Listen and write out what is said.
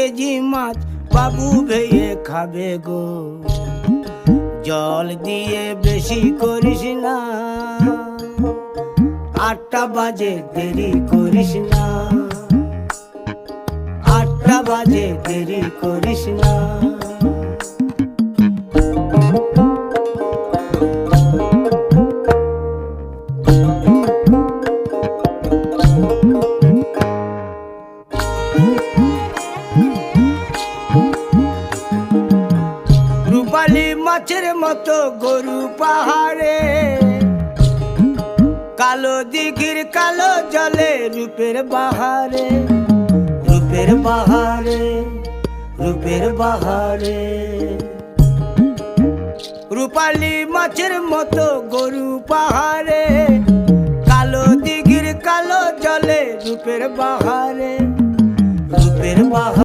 KG মাছ বাবু ভেয়ে খাবে গো। জল দিয়ে বেশি করিস না, 8টা বাজে দেরি করিস না, 8টা বাজে দেরি করিস না। রূপালী মাছের মতো গরু পাহাড়ে, কালো দিঘির কালো জলে রূপের বাহারে, রূপের বাহারে, রূপের বাহারে। রূপালী মাছের মতো গরু পাহাড়ে, কালো দিঘির কালো জলে রূপের বাহারে, রূপের বাহারে।